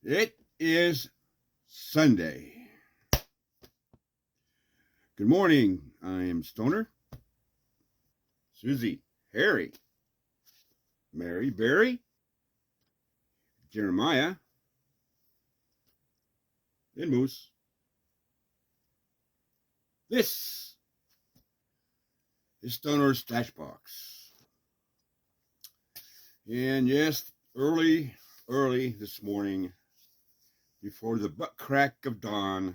It is Sunday. Good morning. I am Stoner, Susie, Harry, Mary, Barry, Jeremiah, and Moose. This is Stoner's Stash Box. And yes, early this morning, before the butt crack of dawn,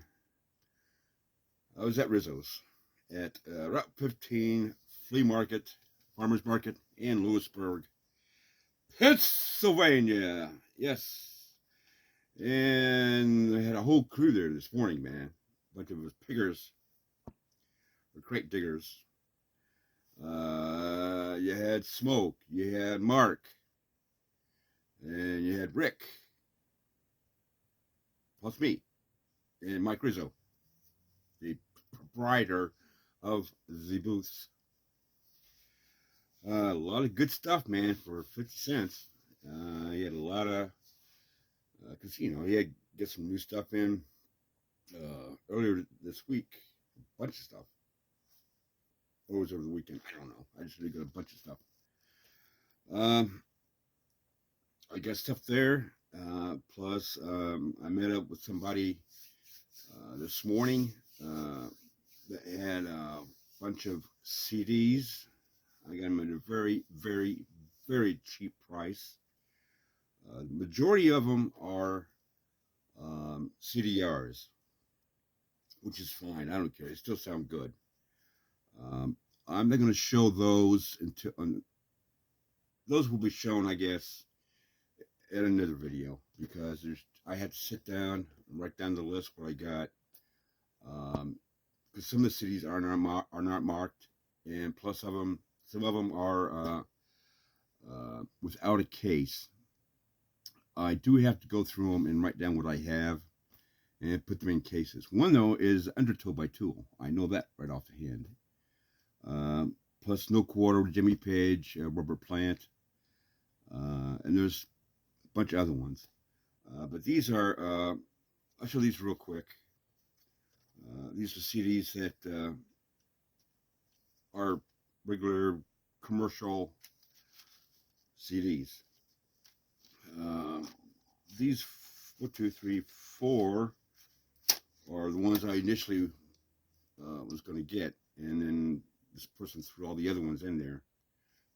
I was at Rizzos at Route 15 Flea Market, Farmers Market in Lewisburg, Pennsylvania. Yes. And they had a whole crew there this morning, man. A bunch of us piggers, or crate diggers. You had Smoke, you had Mark, and you had Rick, plus me, and Mike Rizzo, the proprietor of the booths. A lot of good stuff, man, for 50 cents. He had a lot of, because, he had to get some new stuff in earlier this week, a bunch of stuff. Or was it over the weekend? I don't know. I just really got a bunch of stuff. I got stuff there. Plus, I met up with somebody this morning that had a bunch of CDs. I got them at a very, very, very cheap price. The majority of them are CDRs, which is fine. I don't care. They still sound good. I'm not going to show those until those will be shown, I guess, in another video, because I had to sit down and write down the list what I got, because some of the CDs are not marked, and plus some of them are without a case. I do have to go through them and write down what I have and put them in cases. One, though, is Undertow by Tool. I know that right off the hand. Plus No Quarter, Jimmy Page, Rubber Plant, and there's a bunch of other ones. But these are, I'll show these real quick. These are CDs that are regular commercial CDs. These 1, 2, 3, 4 are the ones I initially was going to get, and then this person threw all the other ones in there,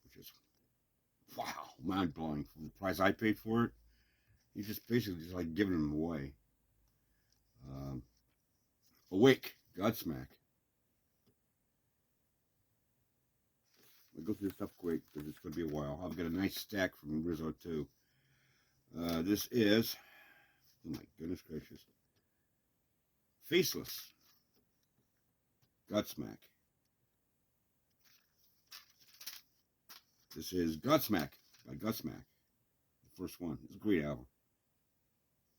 which is, wow, mind-blowing. For the price I paid for it, he's just basically just like giving them away. Awake, Godsmack. I'll go through this stuff quick because it's going to be a while. I've got a nice stack from Rizzo too. This is, oh my goodness gracious, Faceless, Godsmack. This is Godsmack by Godsmack. The first one. It's a great album.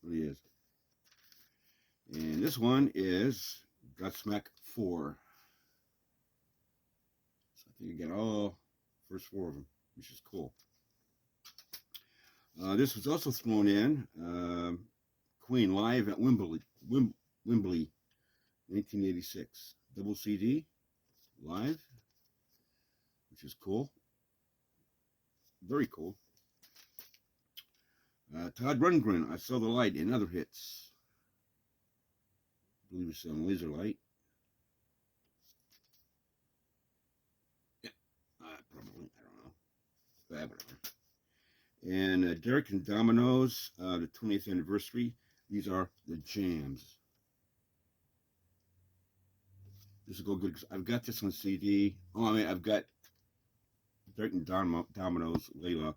It really is. And this one is Godsmack 4. So I think you get all first 4 of them, which is cool. This was also thrown in Queen live at Wembley, 1986. Double CD live, which is cool. Very cool. Todd Rundgren, I Saw the Light, and Other Hits. I believe it's on Laser Light. Yeah, probably. I don't know. Whatever. And Derek and Domino's, the 20th anniversary. These are the jams. This will go good because I've got this on CD. Oh, I mean, I've got Derek and Domino's, Layla,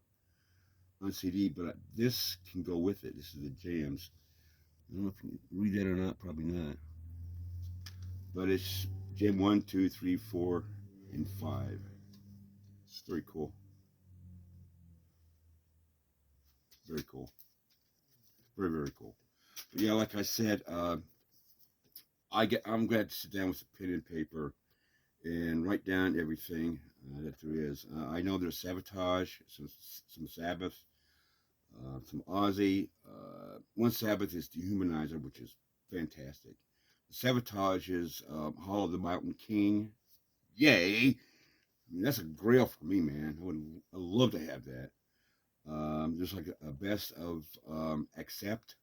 on CD, but this can go with it. This is the jams. I don't know if you can read that or not. Probably not. But it's jam 1, 2, 3, 4, and 5. It's very cool. Very cool. Very, very cool. But yeah, like I said, I'm glad to sit down with a pen and paper and write down everything that there is. I know there's Sabotage, some Sabbath, some Ozzy. One Sabbath is Dehumanizer, which is fantastic. Sabotage is Hall of the Mountain King. Yay! I mean, that's a grail for me, man. I'd love to have that. There's like a best of Accept.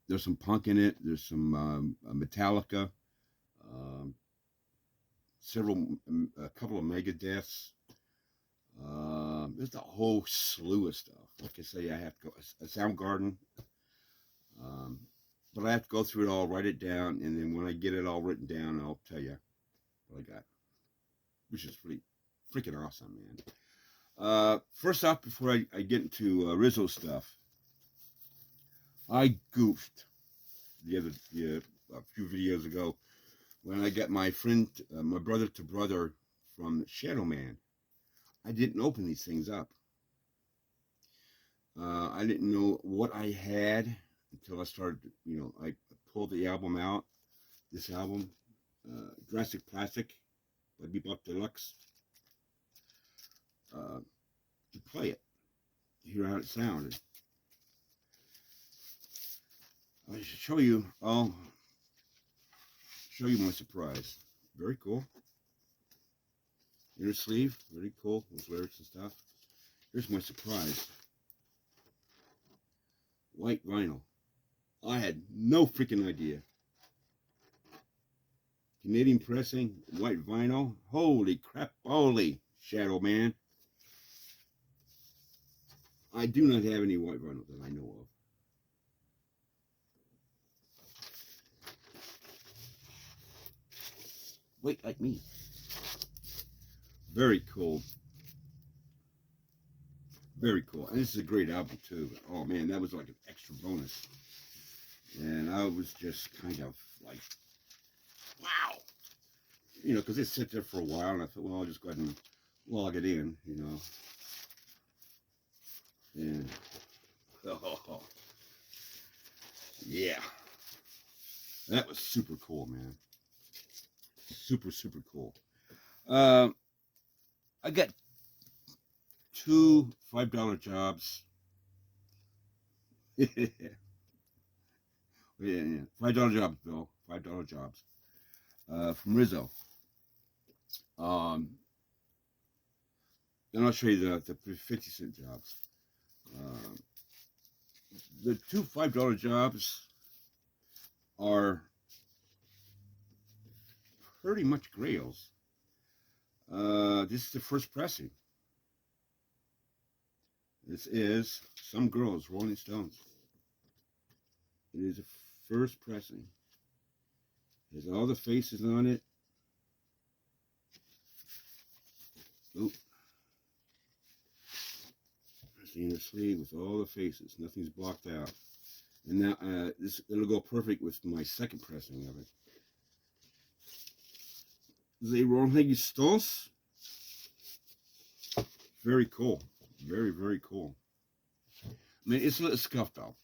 There's some punk in it. There's some Metallica. Um, a couple of Megadeths. There's a whole slew of stuff. Like I say, I have to go a Soundgarden. But I have to go through it all, write it down, and then when I get it all written down, I'll tell you what I got, which is pretty freaking awesome, man. First off, before I get into Rizzos stuff, I goofed a few videos ago when I got my friend, my brother to brother from Shadow Man. I didn't open these things up. I didn't know what I had until I started, I pulled the album out. This album, Drastic Plastic by Bebop Deluxe, to play it, hear how it sounded. I should show you my surprise. Very cool. Inner sleeve, very cool, with lyrics and stuff. Here's my surprise. White vinyl. I had no freaking idea. Canadian pressing, white vinyl. Holy crap, holy Shadow Man. I do not have any white vinyl that I know of. Wait, like me. Very cool. Very cool. And this is a great album, too. Oh, man, that was like an extra bonus. And I was just kind of like, wow. Because it sat there for a while, and I thought, well, I'll just go ahead and log it in, And, oh, yeah. That was super cool, man. Super, super cool. I got 2 $5 jobs. Yeah, $5 jobs, Bill. $5 jobs. From Rizzo. Then I'll show you the 50-cent jobs. The 2 $5 jobs are pretty much grails. This is the first pressing. This is Some Girls, Rolling Stones. It is the first pressing. There's all the faces on it. Oop. There's the inner sleeve with all the faces. Nothing's blocked out. And now it'll go perfect with my second pressing of it. The Rolling Stones. Very cool. Very, very cool. I mean, it's a little scuffed up,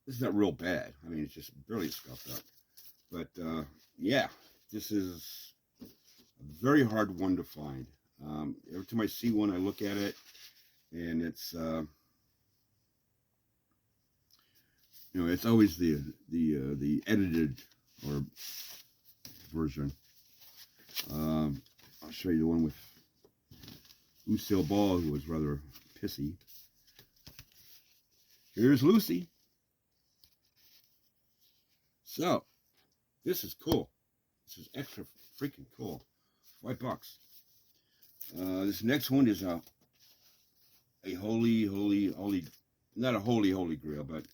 It's not real bad. I mean, it's just barely scuffed up. But, yeah, this is a very hard one to find. Every time I see one, I look at it, and it's, it's always the edited or version. I'll show you the one with Lucille Ball, who was rather pissy. Here's Lucy. So, this is cool. This is extra freaking cool. $5. This next one is a holy, not a holy grail, but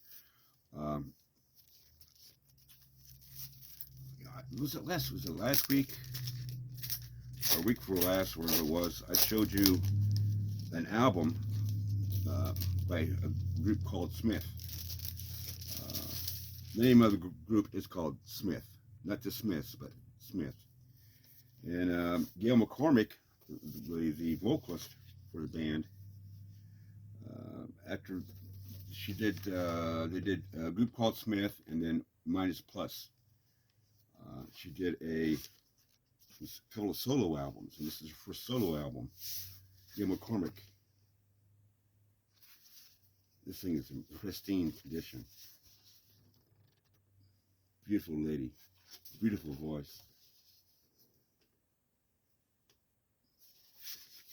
was it last week? Or week before last, wherever it was, I showed you an album by a group called Smith. The name of the group is called Smith. Not the Smiths, but Smith. And Gail McCormick, the vocalist for the band, after she did, they did a group called Smith, and then Minus Plus. She did a couple of solo albums, and this is her first solo album. Yeah, McCormick. This thing is in pristine condition. Beautiful lady. Beautiful voice.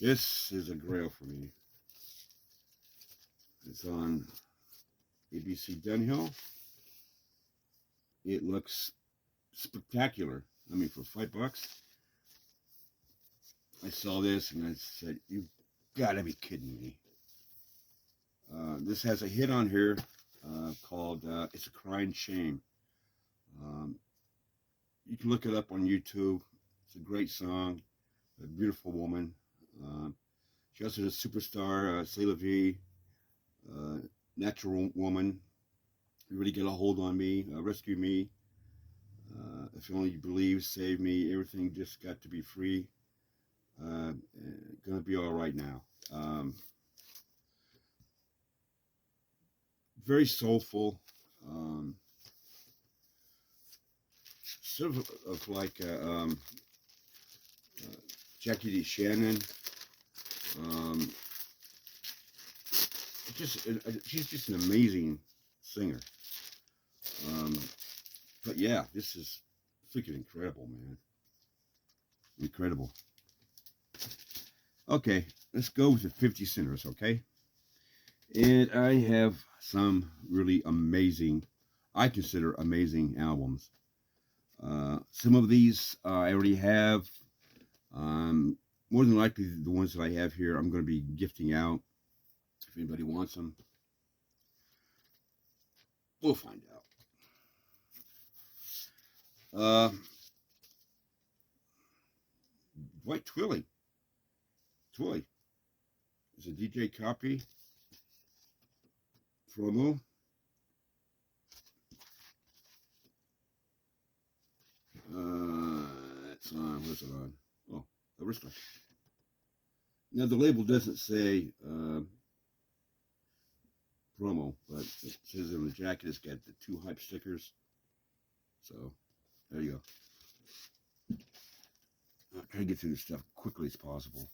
This is a grail for me. It's on ABC Dunhill. It looks spectacular. I mean, for $5, I saw this and I said, "You gotta be kidding me." This has a hit on here called "It's a Crying Shame." You can look it up on YouTube. It's a great song. A beautiful woman. She also has a superstar, SSVID, natural woman. Really get a hold on me, rescue me. If only you believe, save me. Everything just got to be free. Gonna be all right now. Very soulful. Sort of like Jackie D. Shannon. She's just an amazing singer. But yeah, this is freaking incredible, man. Incredible. Okay, let's go with the 50 centers, okay? And I have some really amazing, I consider amazing albums. Some of these I already have. More than likely, the ones that I have here, I'm going to be gifting out. If anybody wants them, we'll find out. Dwight Twilley. Twilley is a DJ copy promo. It's on. What's it on? Oh, Arista. Now the label doesn't say promo, but it says on the jacket it's got the 2 hype stickers. So there you go. I'll try to get through this stuff quickly as possible.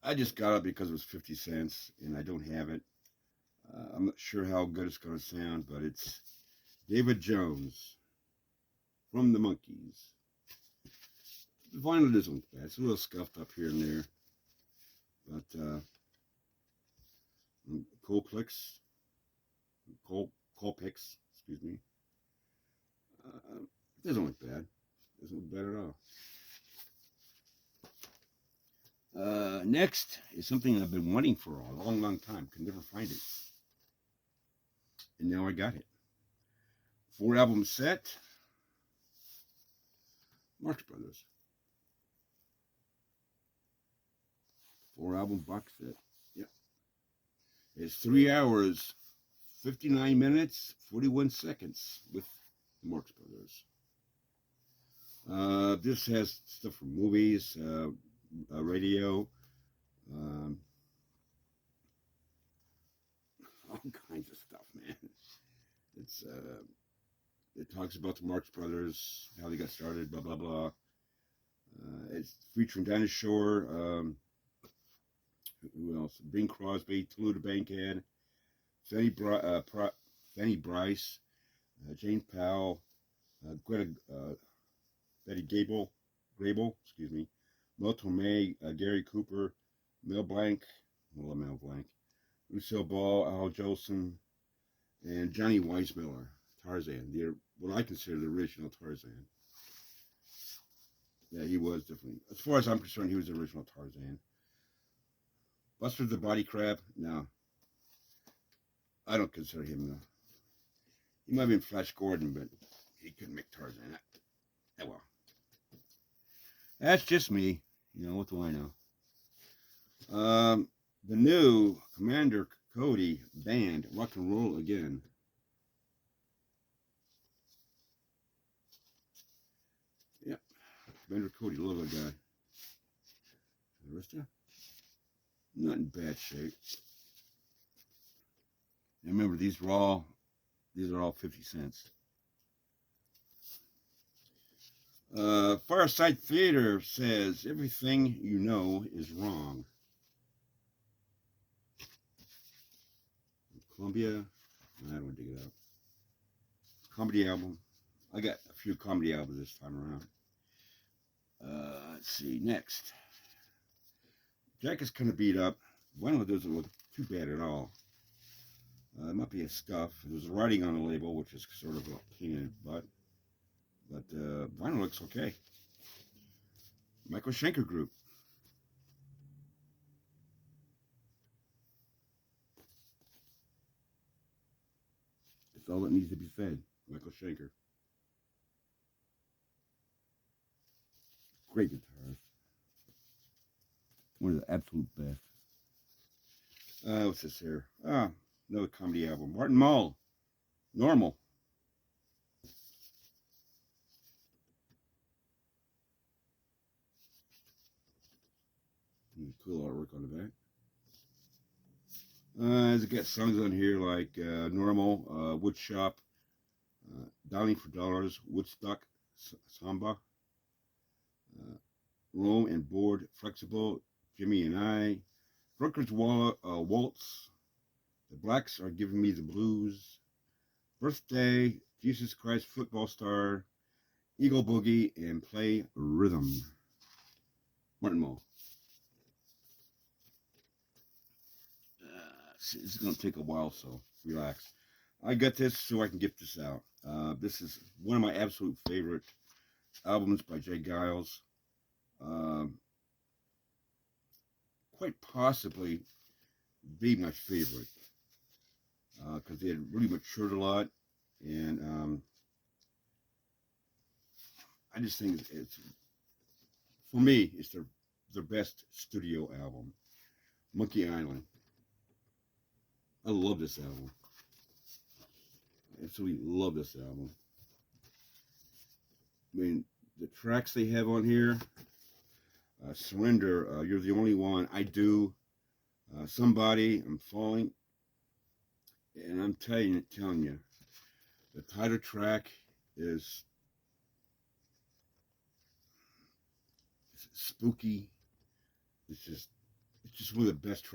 I just got it because it was 50 cents and I don't have it. I'm not sure how good it's going to sound, but it's David Jones from the Monkees. The vinyl isn't bad. It's a little scuffed up here and there, but Colpix, excuse me. It doesn't look bad. It doesn't look bad at all. Next is something I've been wanting for a long, long time. Could never find it. And now I got it. 4-album set. Marx Brothers. 4-album box set. Yep. It's 3 hours, 59 minutes, 41 seconds with the Marx Brothers. This has stuff from movies, radio, all kinds of stuff, man. It's it talks about the Marx Brothers, how they got started, blah blah blah. It's featuring Dinah Shore, who else? Bing Crosby, Tallulah Bankhead, Fanny Bryce, Jane Powell, Betty Grable, excuse me, Mel Torme, Gary Cooper, Mel Blanc, Lucille Ball, Al Jolson, and Johnny Weissmuller, Tarzan, what I consider the original Tarzan. Yeah, he was definitely. As far as I'm concerned, he was the original Tarzan. Buster the Body Crab, no. I don't consider him. He might have been Flash Gordon, but he couldn't make Tarzan. Oh well. That's just me. You know, what do I know? The new Commander Cody band, Rock and Roll Again. Yep. Commander Cody, love that guy. Arista? Not in bad shape. And remember, these are all 50 cents. Fireside Theater says everything you know is wrong. Columbia, I don't dig it out. Comedy album. I got a few comedy albums this time around. Let's see, next. Jack is kind of beat up. Vinyl doesn't look too bad at all. It might be a scuff. There's writing on the label, which is sort of a pain in the butt. But vinyl looks okay. Michael Schenker Group. It's all that needs to be said. Michael Schenker. Great guitarist. One of the absolute best. What's this here? Another comedy album. Martin Mull. Normal. Cool artwork on the back. It's got songs on here like Normal, Woodshop, Dialing for Dollars, Woodstock, Samba, Rome and Board, Flexible, Jimmy and I, Brooker's Waltz, The Blacks Are Giving Me the Blues, Birthday, Jesus Christ Football Star, Eagle Boogie, and Play Rhythm. Martin Mull. It's going to take a while, so relax. I got this so I can get this out. This is one of my absolute favorite albums by Jay Giles. Quite possibly be my favorite because they had really matured a lot, and I just think it's for me, it's their best studio album. Monkey Island. I love this album. I absolutely love this album. I mean, the tracks they have on here, Surrender, You're the Only One, I Do, Somebody, I'm Falling, and I'm telling you, the title track is spooky. It's just one of the best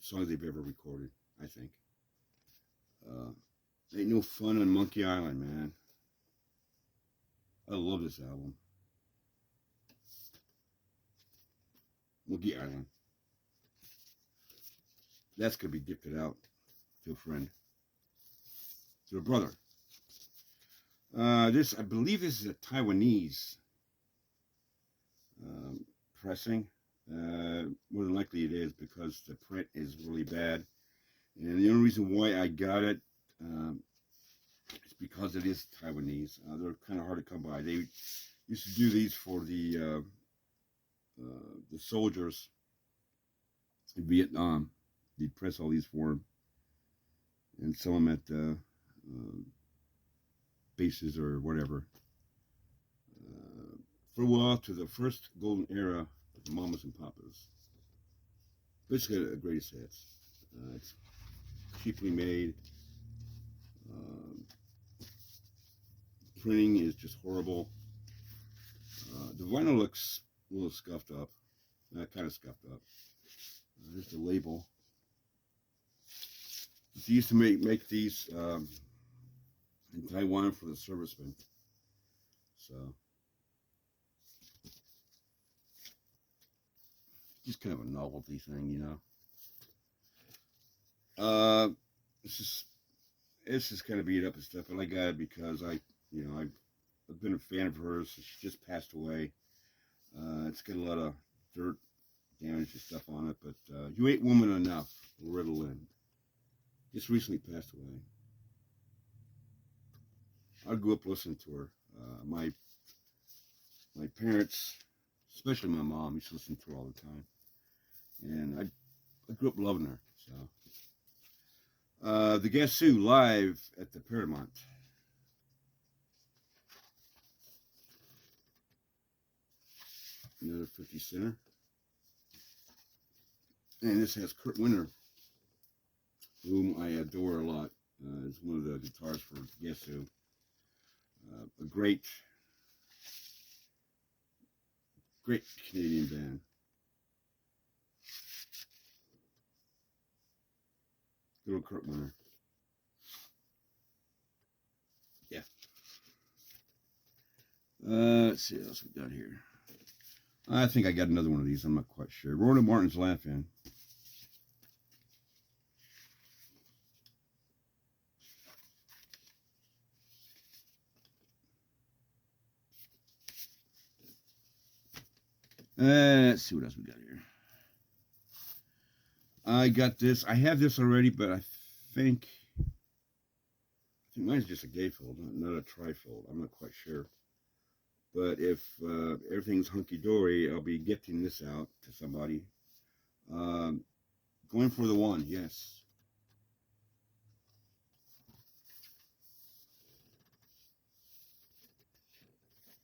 songs they've ever recorded, I think. Ain't no fun on Monkey Island, man. I love this album. Monkey Island. That's gonna be gifted out to a friend, to a brother. I believe this is a Taiwanese pressing. More than likely it is because the print is really bad. And the only reason why I got it is because it is Taiwanese. They're kind of hard to come by. They used to do these for the soldiers in Vietnam. They'd press all these for them and sell them at bases or whatever. Farewell to the first golden era of the Mamas and Papas. Basically, a greatest hits. It's cheaply made. Printing is just horrible. The vinyl looks a little scuffed up. Kind of scuffed up. There's the label. They used to make these in Taiwan for the servicemen. So, just kind of a novelty thing, you know. It's just kind of beat up and stuff, but I got it because I've been a fan of hers. She just passed away. It's got a lot of dirt, damage and stuff on it, but You Ain't Woman Enough, Loretta Lynn, just recently passed away. I grew up listening to her. My parents, especially my mom, used to listen to her all the time, and I grew up loving her. So, the Guess Who live at the Paramount. Another 50 center. And this has Kurt Winter, whom I adore a lot. Is one of the guitarists for Guess Who. A great Great Canadian band. Little Kurt Winter. Yeah. Let's see what else we got here. I think I got another one of these. I'm not quite sure. Rhoda Martin's Laughing. Let's see what else we got here. I got this. I have this already, but I think mine's just a gatefold, not a trifold. I'm not quite sure. But if everything's hunky-dory, I'll be gifting this out to somebody. Going for the one, yes.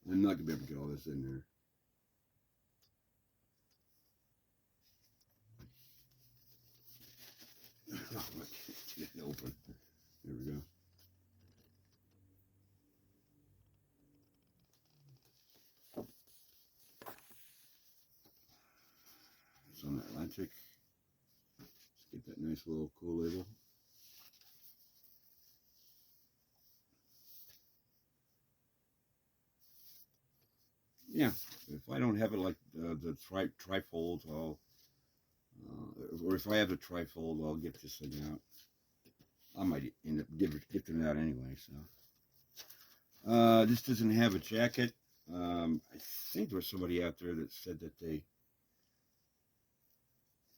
I'm not going to be able to get all this in there. Oh, I can't get it open. There we go. It's on the Atlantic. Let's get that nice little cool label. Yeah, if I don't have it like the trifold, I'll or if I have the trifold, I'll get this thing out. I might end up gifting it out anyway. So this doesn't have a jacket. I think there was somebody out there that said that they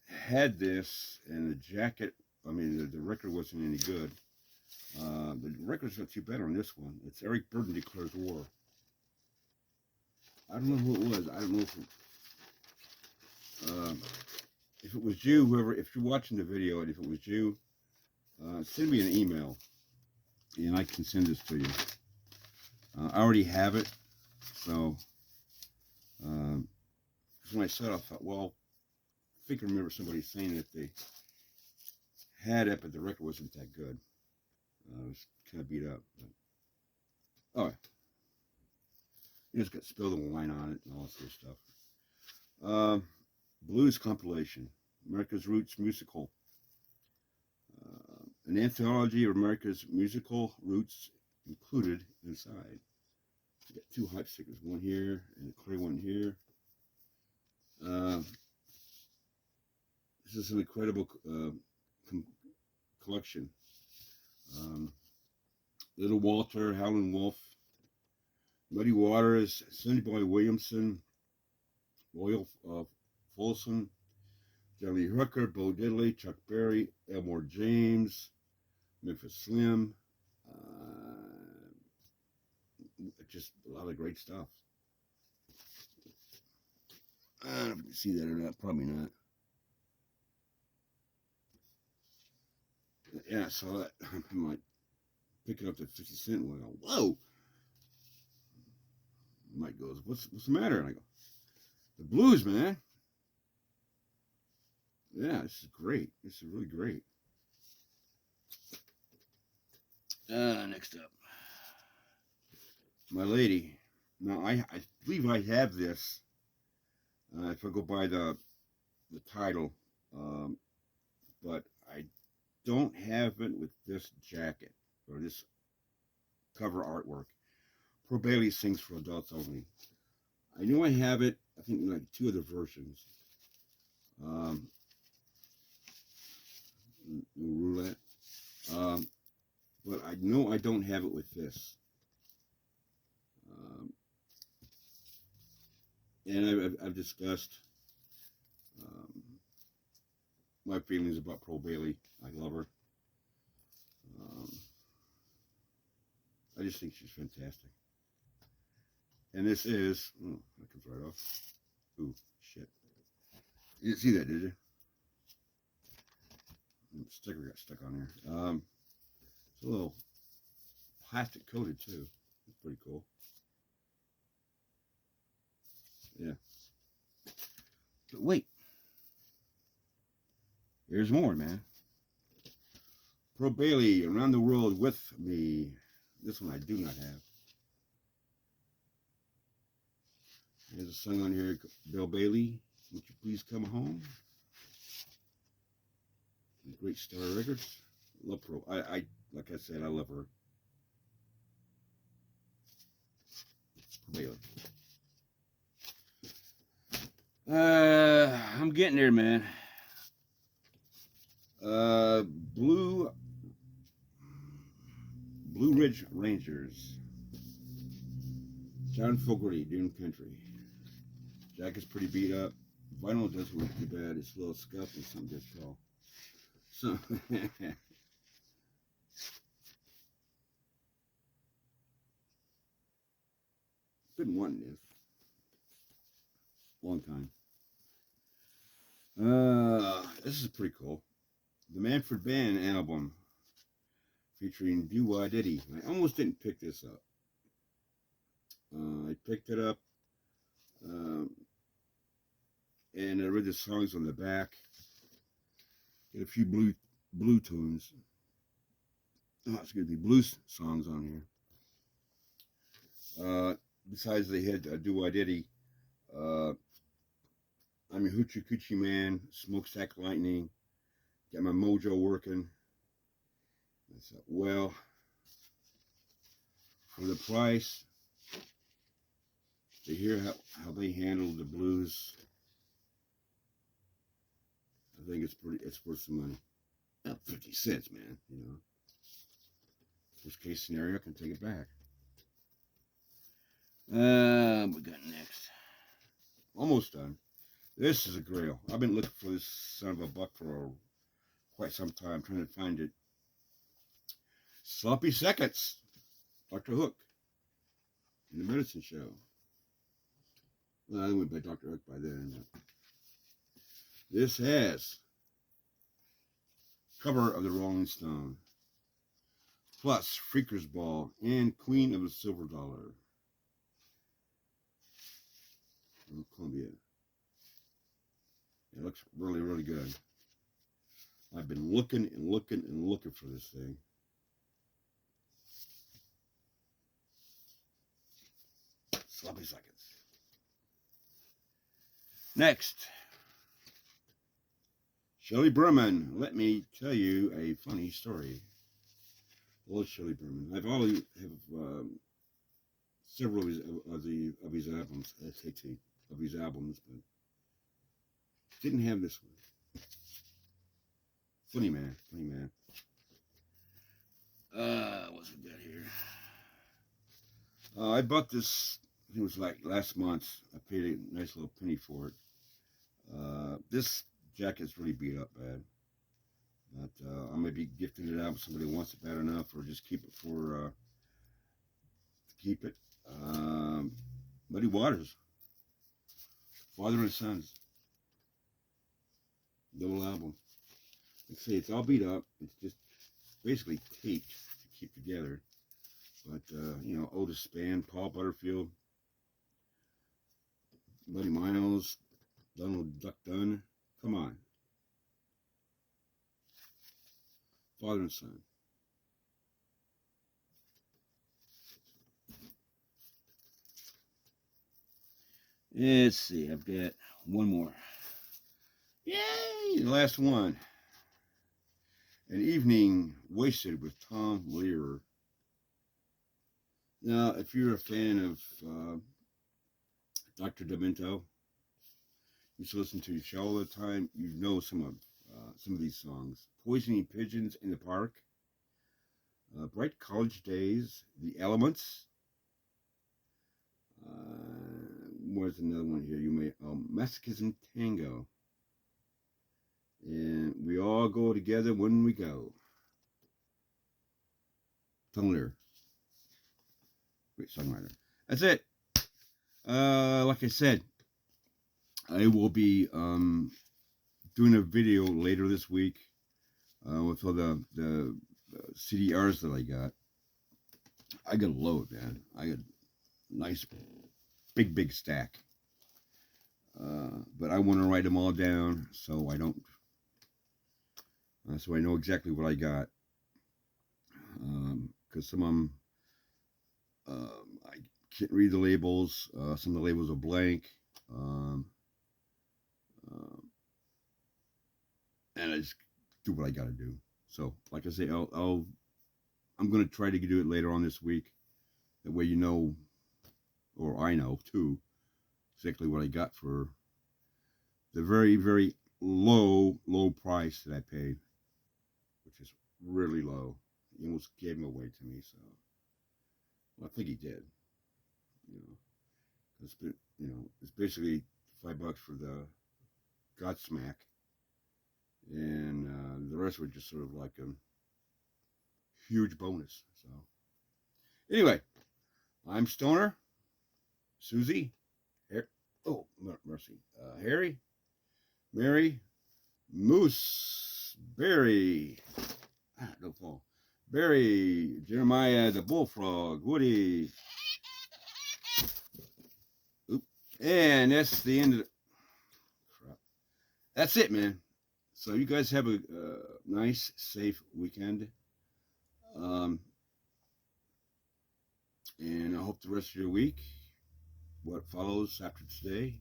had this and the jacket. I mean, the record wasn't any good. The record's not too bad on this one. It's Eric Burdon Declares War. I don't know who it was. I don't know if it was you, whoever, if you're watching the video, and if it was you, send me an email, and I can send this to you. I already have it, so, because when I saw it, I thought, well, I think I remember somebody saying that they had it, but the record wasn't that good. It was kind of beat up. But, all right. You just got spilled the wine on it and all this sort of stuff. Blues compilation, America's Roots musical. An anthology of America's musical roots included inside. You got two hype stickers, one here and a clear one here. This is an incredible collection. Little Walter, Howlin' Wolf, Muddy Waters, Sonny Boy Williamson, Royal Folsom, Johnny Hooker, Bo Diddley, Chuck Berry, Elmore James, Memphis Slim, just a lot of great stuff. I don't know if you can see that or not, probably not. Yeah, I saw that. I'm like picking up the 50 cent one. I go, whoa! Mike goes, what's the matter? And I go, the blues, man. Yeah, this is great. This is really great. Next up, My Lady. Now, I believe I have this. If I go by the title, but I don't have it with this jacket or this cover artwork. Pro Bailey Sings for Adults Only. I know I have it. I think like two other versions. Roulette. But I know I don't have it with this. And I've discussed my feelings about Pro Bailey. I love her. I just think she's fantastic. And this is, oh, that comes right off. Ooh, shit. You didn't see that, did you? The sticker got stuck on there. It's a little plastic coated too. That's pretty cool. Yeah. But wait. There's more, man. Pro Bailey, Around the World with Me. This one I do not have. There's a song on here, Bill Bailey, Would You Please Come Home? Great Star Records. Love her. I like I said, I love her. Bailey. I'm getting there, man. Blue Ridge Rangers. John Fogerty, Dune Country. Jacket's pretty beat up. Vinyl doesn't look too bad. It's a little scuffed and something just tall. So been wanting this. Long time. This is pretty cool. The Manfred Band album featuring Do Diddy. I almost didn't pick this up. I picked it up, and I read the songs on the back. Get a few blue tunes. Oh, excuse me, blues songs on here. Besides, they had Do Diddy. I'm a Hoochie Coochie Man, Smokestack Lightning, Got My Mojo Working. I thought, well, for the price, to hear how they handled the blues, I think it's worth some money. Not 50 cents, man, you know. Worst case scenario, I can take it back. What we got next? Almost done. This is a grail. I've been looking for this son of a buck for quite some time, trying to find it. Sloppy Seconds, Dr. Hook, in the Medicine Show. Well, I went by Dr. Hook by then. This has cover of the Rolling Stone, plus Freaker's Ball and Queen of the Silver Dollar from Columbia. It looks really, really good. I've been looking and looking and looking for this thing. Sloppy Seconds. Next, Shelley Berman. Let me tell you a funny story. Hello, Shelley Berman. I've always have several of his albums. Of his albums, but didn't have this one. Funny man. What's we got here? I bought this. It was like last month. I paid a nice little penny for it. This jacket's really beat up bad, but I may be gifting it out if somebody wants it bad enough, or just keep it for keep it. Muddy Waters, Father and Sons, double album. Let's see, it's all beat up. It's just basically taped to keep together. But you know, Otis Spann, Paul Butterfield, Buddy Miles, Donald Duck Dunn. Come on. Father and Son. Let's see, I've got one more. Yay! The last one. An Evening Wasted with Tom Lehrer. Now, if you're a fan of Dr. Demento, you used to listen to your show all the time, you know some of these songs. Poisoning Pigeons in the Park, Bright College Days, The Elements. Where's another one here? You may Masochism Tango. And We All Go Together When We Go. Tom Lehrer. Great songwriter. That's it. Like I said, I will be doing a video later this week with all the CDRs that I got. I got a load, man. I got a nice big stack. But I want to write them all down so I don't, so I know exactly what I got. Because some of them I can't read the labels. Some of the labels are blank. And I just do what I got to do. So, like I say, I'm going to try to do it later on this week. That way, you know, or I know too, exactly what I got for the very, very low price that I paid, which is really low. He almost gave him away to me, so well, I think he did. You know, it's basically $5 for the Godsmack, and the rest were just sort of like a huge bonus. So anyway, I'm Stoner, Susie, mercy, Harry, Mary, Moose, Barry, no fall, Barry, Jeremiah, the Bullfrog, Woody, and that's the end of the crap. That's it, man. So you guys have a nice, safe weekend. And I hope the rest of your week, what follows after today,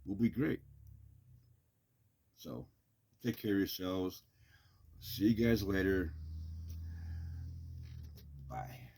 will be great. So take care of yourselves. See you guys later. Bye.